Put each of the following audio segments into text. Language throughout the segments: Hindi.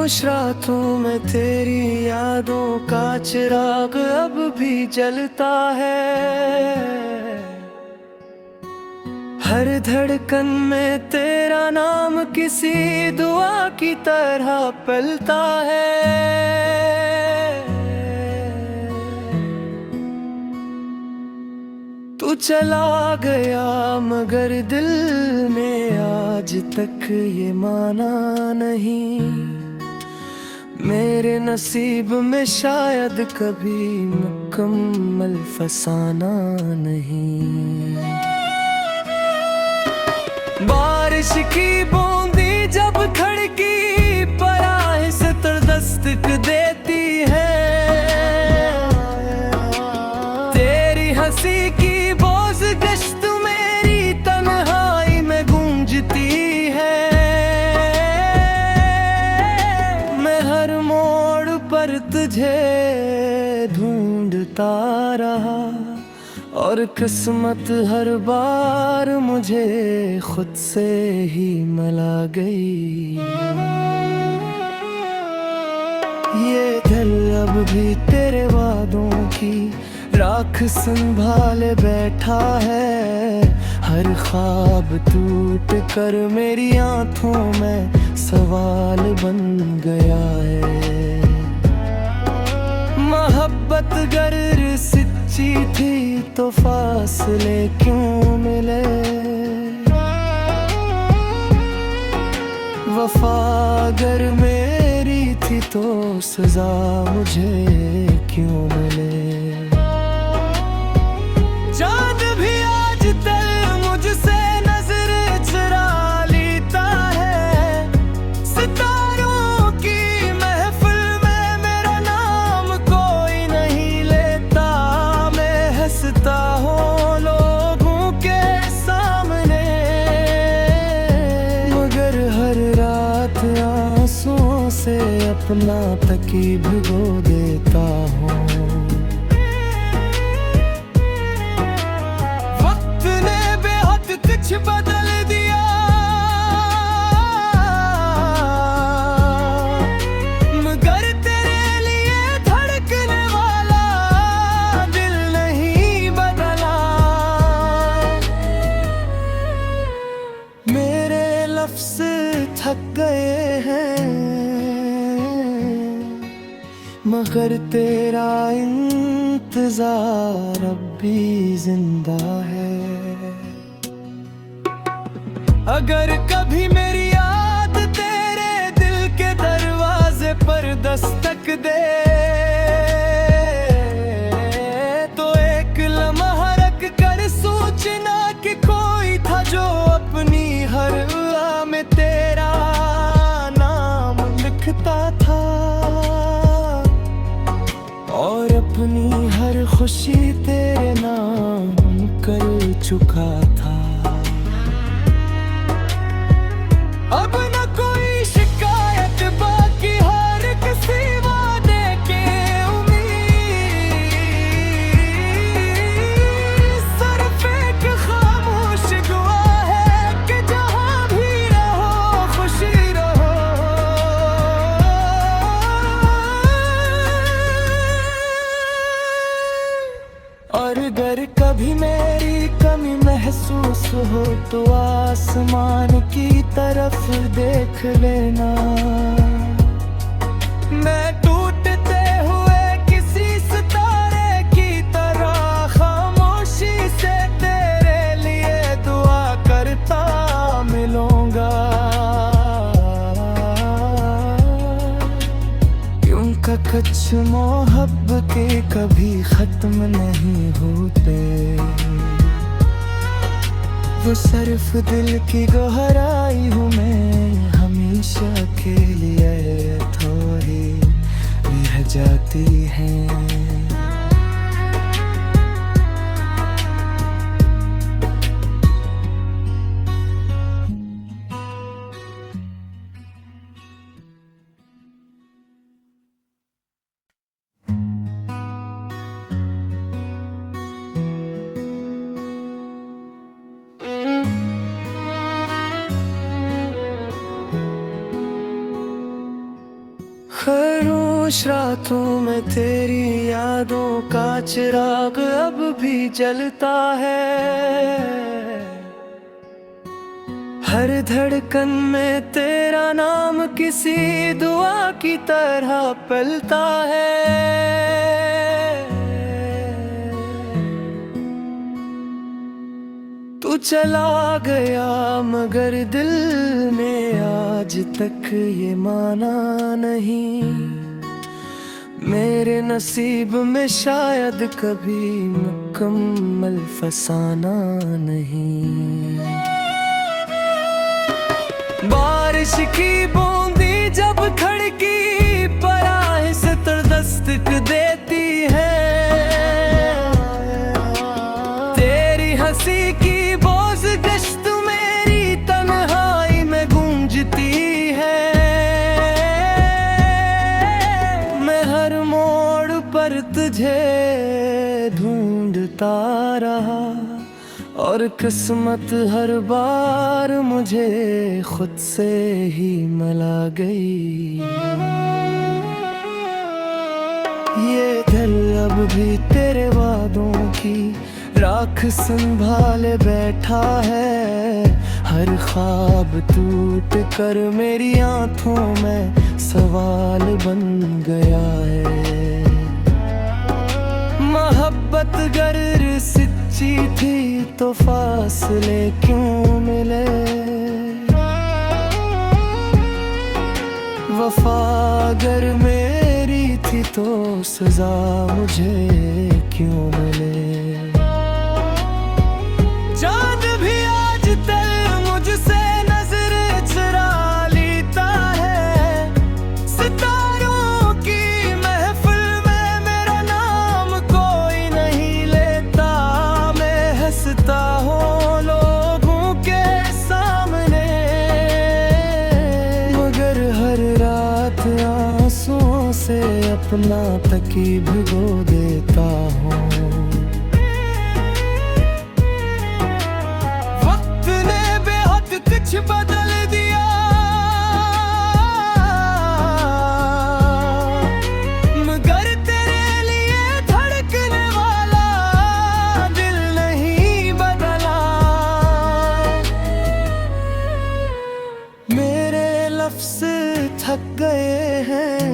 खामोश रातों में तेरी यादों का चिराग अब भी जलता है। हर धड़कन में तेरा नाम किसी दुआ की तरह पलता है। तू चला गया मगर दिल ने आज तक ये माना नहीं। मेरे नसीब में शायद कभी मुकम्मल फसाना नहीं। बारिश की बूंदी जब खिड़की पर आहिस्ता दस्तक देती है। तेरी हंसी की बोझ गश्त मेरी तन्हाई में गूंजती है। मैं हर मोड़ पर तुझे ढूंढता रहा और किस्मत हर बार मुझे खुद से ही मिला गई। ये दिल अब भी तेरे वादों की राख संभाले बैठा है। हर ख्वाब टूट कर मेरी आंखों में सवाल बन गया है। मोहब्बत गर सच्ची थी तो फासले क्यों मिले। वफा अगर मेरी थी तो सजा मुझे क्यों मिले। चाँद भी आज तक मुझसे नजर चुरा लेता है। सितारों की महफिल में मेरा नाम कोई नहीं लेता। मैं हंसता हूँ लोगों के सामने मगर हर रात आंसुओं से अपना तकी भिगो देता हूँ। कुछ बदल दिया मगर तेरे लिए धड़कने वाला दिल नहीं बदला। मेरे लफ्ज़ थक गए हैं मगर तेरा इंतजार अब भी जिंदा है। अगर कभी मेरी याद तेरे दिल के दरवाजे पर दस्तक दे तो एक लम्हा रख कर सोचना कि कोई था जो अपनी हर दुआ में तेरा नाम लिखता था और अपनी हर खुशी तेरे नाम कर चुका था। अब न कोई शिकायत बाकी हर किसी वादे के उम्मीद। सिर्फ एक खामोश दुआ है कि जहाँ भी रहो खुशी रहो। और अगर कभी मेरी कमी महसूस हो तो आसमान की तरफ देख लेना। मैं टूटते हुए किसी सितारे की तरह खामोशी से तेरे लिए दुआ करता मिलूंगा। क्योंकि कुछ मोहब्बत के कभी खत्म नहीं होते। वो सिर्फ दिल की गहराई हूँ मैं हमेशा के लिए थोड़ी रह जाती है। खरोश रातों में तेरी यादों का चिराग अब भी जलता है। हर धड़कन में तेरा नाम किसी दुआ की तरह पलता है। तू चला गया मगर दिल ने आज तक ये माना नहीं। मेरे नसीब में शायद कभी मुकम्मल फसाना नहीं। बारिश की बूंदी जब खिड़की पर आहिस्ता दस्तक देती है। तेरी हंसी की गश्त मेरी तन्हाई में गूंजती है। मैं हर मोड़ पर तुझे ढूंढता रहा और किस्मत हर बार मुझे खुद से ही मिला गई। ये दिल अब भी तेरे वादों की राख संभाले बैठा है। हर ख्वाब टूट कर मेरी आंखों में सवाल बन गया है। मोहब्बत गर सच्ची थी तो फासले क्यों मिले। वफा अगर मेरी थी तो सजा मुझे क्यों मिले। चाँद भी आज तक मुझसे नजर चुरा लेता है। सितारों की महफिल में मेरा नाम कोई नहीं लेता। मैं हंसता हूँ लोगों के सामने मगर हर रात आंसुओं से अपना तकी भिगो देता हूँ। कुछ बदल दिया मगर तेरे लिए धड़कने वाला दिल नहीं बदला। मेरे लफ्ज़ थक गए हैं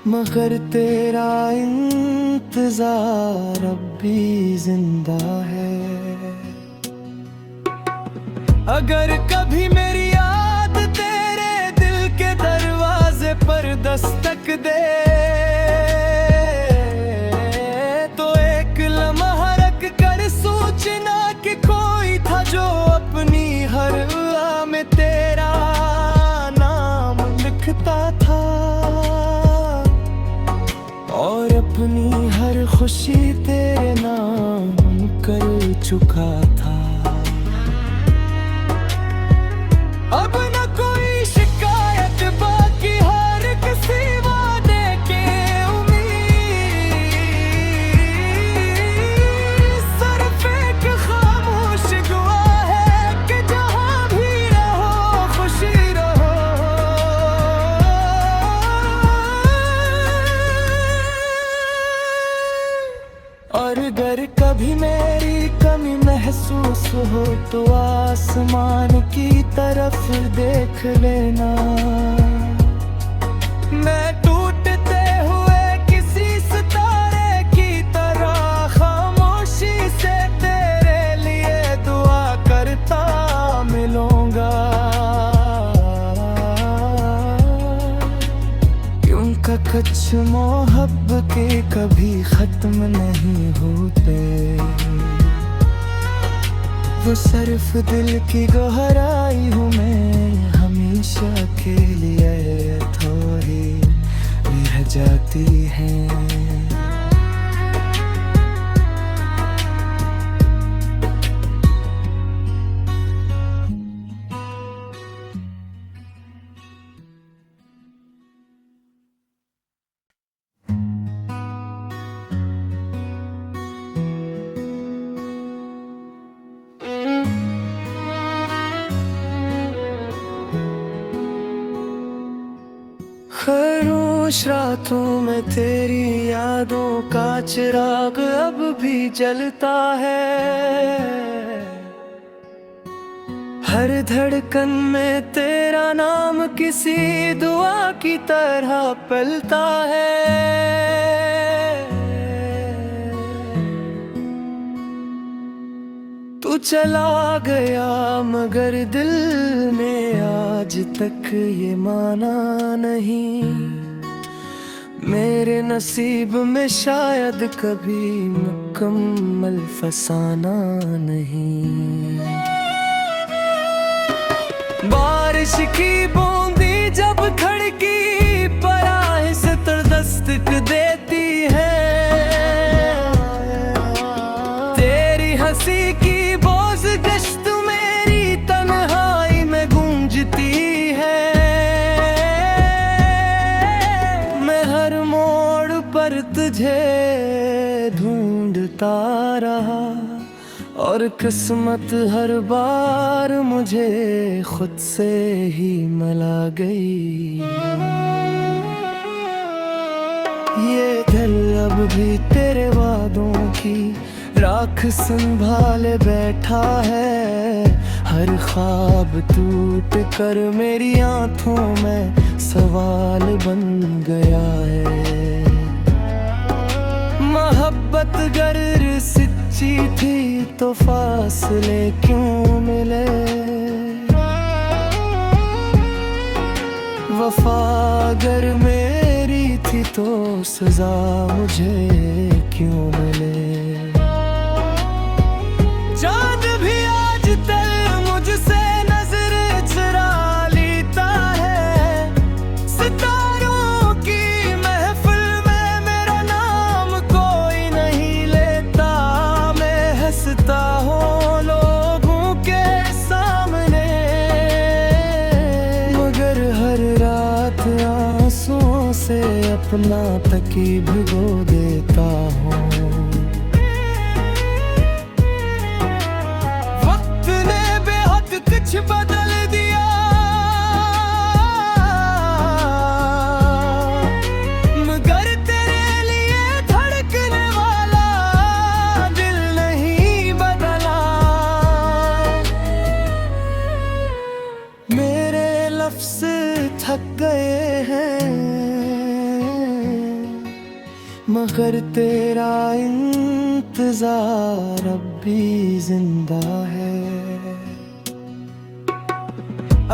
मगर तेरा इंतजार अब भी जिंदा है। अगर कभी मेरी याद तेरे दिल के दरवाजे पर दस्तक दे तो एक लम्हा रख कर सोचना कि कोई था जो अपनी हर दुआ में तेरा नाम लिखता था और अपनी हर खुशी तेरे नाम कर चुका था। अब न कोई शिकायत बाकी हर किसी वादे के उम्मीद। सिर्फ एक खामोश दुआ है कि जहाँ भी रहो खुशी रहो। और अगर कभी मेरी कमी महसूस हो तो आसमान की तरफ देख लेना। मैं टूटते हुए किसी सितारे की तरह खामोशी से तेरे लिए दुआ करता मिलूंगा। क्योंकि कुछ मोहब्बत के कभी खत्म नहीं होते। वो सिर्फ दिल की गहराई हूँ मैं हमेशा के लिए थोड़ी रह जाती है। खरोश रातों में तेरी यादों का चिराग अब भी जलता है। हर धड़कन में तेरा नाम किसी दुआ की तरह पलता है। तू चला गया मगर दिल ने आज तक ये माना नहीं। मेरे नसीब में शायद कभी मुकम्मल फसाना नहीं। बारिश की बूंदी जब खिड़की पर आहिस्ता दस्तक देती है। तेरी हंसी की बोझ गश्त मेरी तन्हाई में गूंजती है। मैं हर मोड़ पर तुझे ढूंढता रहा और किस्मत हर बार मुझे खुद से ही मिला गई। ये दिल अब भी तेरे वादों की राख संभाले बैठा है। हर ख्वाब टूट कर मेरी आंखों में सवाल बन गया है। मोहब्बत गर सच्ची थी तो फासले क्यों मिले। वफा अगर मेरी थी तो सजा मुझे क्यों मिले। चांद भी आज तक मुझसे नजर चुरा लेता है। सितारों की महफिल में मेरा नाम कोई नहीं लेता। मैं हंसता हूँ लोगों के सामने मगर हर रात आंसुओं से अपना तकी भिगो देता हूँ। कुछ बदल दिया मगर तेरे लिए धड़कने वाला दिल नहीं बदला। मेरे लफ्ज़ थक गए हैं मगर तेरा इंतजार अब भी जिंदा है।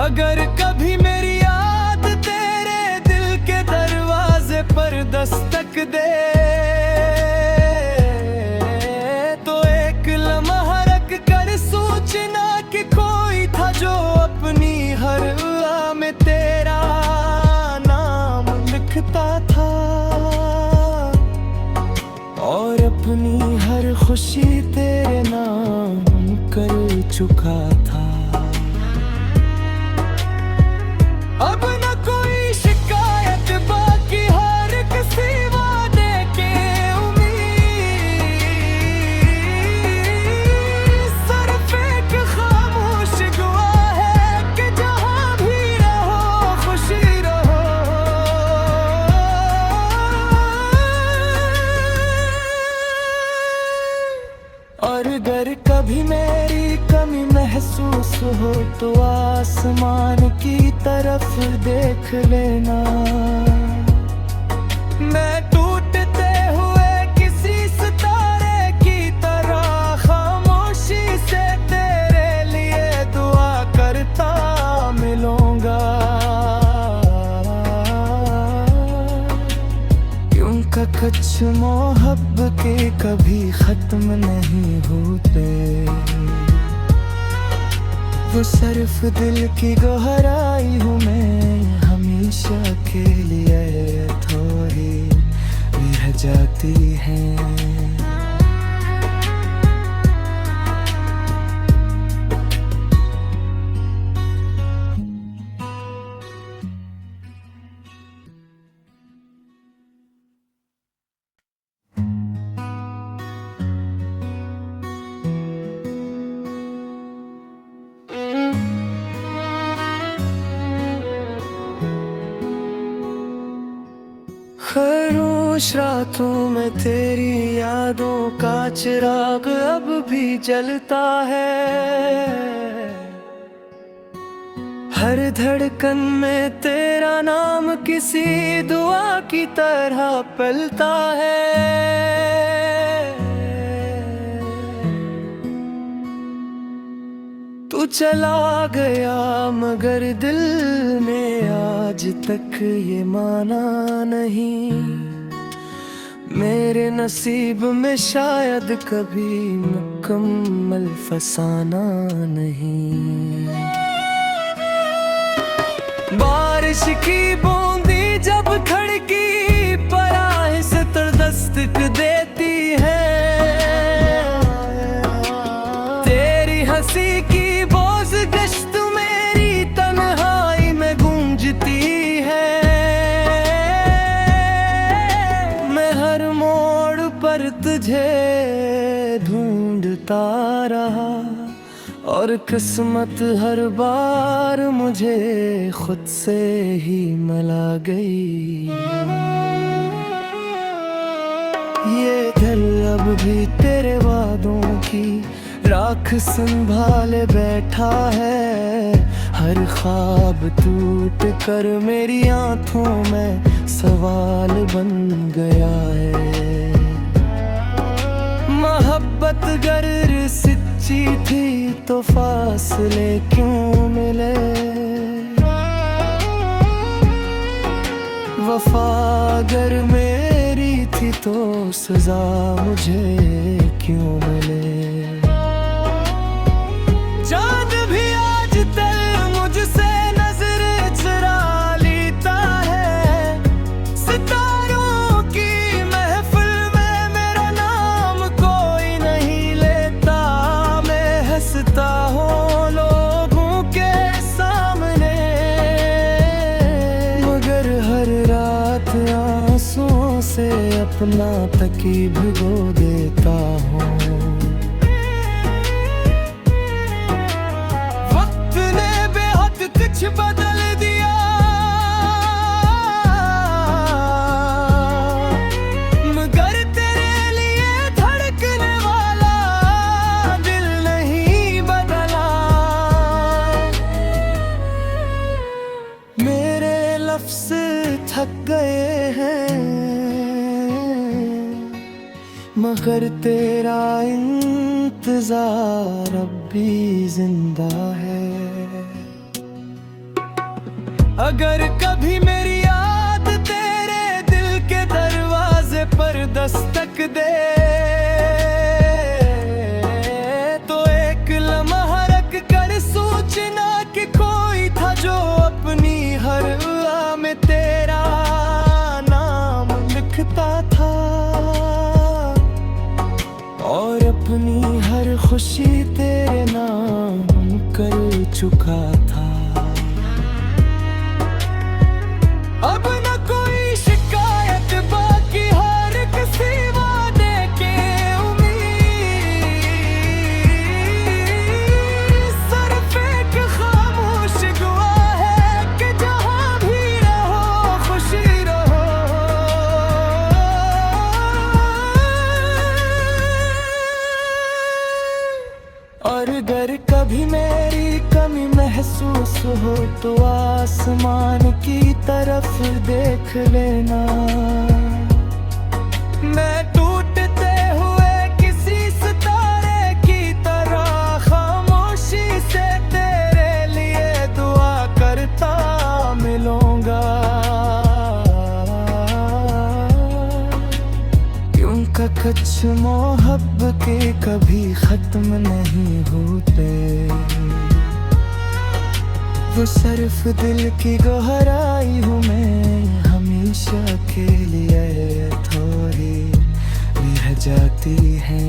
अगर कभी मेरी याद तेरे दिल के दरवाजे पर दस्तक दे तो एक लम्हा रख कर सोचना कि कोई था जो अपनी हर दुआ में तेरा नाम लिखता था और अपनी हर खुशी तेरे नाम कर चुका था। अब न कोई शिकायत बाकी हर किसी वादे के उम्मीद। सिर्फ एक खामोश दुआ है कि जहाँ भी रहो खुशी रहो। और अगर कभी मेरी कमी महसूस हो तो आसमान की तरफ देख लेना। मैं टूटते हुए किसी सितारे की तरह खामोशी से तेरे लिए दुआ करता मिलूंगा। क्योंकि कुछ मोहब्बत के कभी खत्म नहीं होते। वो सिर्फ दिल की गहराई हूँ मैं हमेशा के लिए थोड़ी रह जाती है। खामोश रातों में तेरी यादों का चिराग अब भी जलता है। हर धड़कन में तेरा नाम किसी दुआ की तरह पलता है। तू चला गया मगर दिल ने आज तक ये माना नहीं। मेरे नसीब में शायद कभी मुकम्मल फसाना नहीं। बारिश की बूंदी जब खिड़की पर आहिस्ता दस्तक देती है, तेरी हंसी की बोझ गश्त मेरी तन्हाई में गूंजती है। मैं हर मोड़ पर तुझे ढूंढता रहा और किस्मत हर बार मुझे खुद से ही मिला गई। ये दिल अब भी तेरे वादों की राख संभाले बैठा है। हर ख्वाब टूट कर मेरी आंखों में सवाल बन गया है। मोहब्बत गर सच्ची थी तो फासले क्यों मिले, वफा अगर मेरी थी तो सजा मुझे क्यों मिले। चाँद भी आज तक मुझसे नजर चुरा लेता है। सितारों की महफिल में मेरा नाम कोई नहीं लेता। मैं हंसता हूँ लोगों के सामने मगर हर रात आंसुओं से अपना तकी भिगो देता हूँ। कुछ बदल दिया मगर तेरे लिए धड़कने वाला दिल नहीं बदला। मेरे लफ्ज़ थक गए हैं मगर तेरा इंतजार अब भी जिंदा है। अगर कभी मेरी याद तेरे दिल के दरवाजे पर दस्तक दे तो एक लम्हा रख कर सोचना कि कोई था जो अपनी हर दुआ में तेरा नाम लिखता था और अपनी हर खुशी तेरे नाम कर चुका था। अब न कोई शिकायत बाकी हर किसी वादे के उम्मीद। सिर्फ एक खामोश दुआ है कि जहाँ भी रहो खुशी रहो। और अगर कभी मेरी कमी महसूस हो तो आसमान की तरफ देख लेना। मैं टूटते हुए किसी सितारे की तरह खामोशी से तेरे लिए दुआ करता मिलूंगा। क्योंकि कुछ मोहब्बत के कभी खत्म नहीं होते, वो सिर्फ दिल की गहराई हूँ मैं हमेशा के लिए थोड़ी रह जाती है।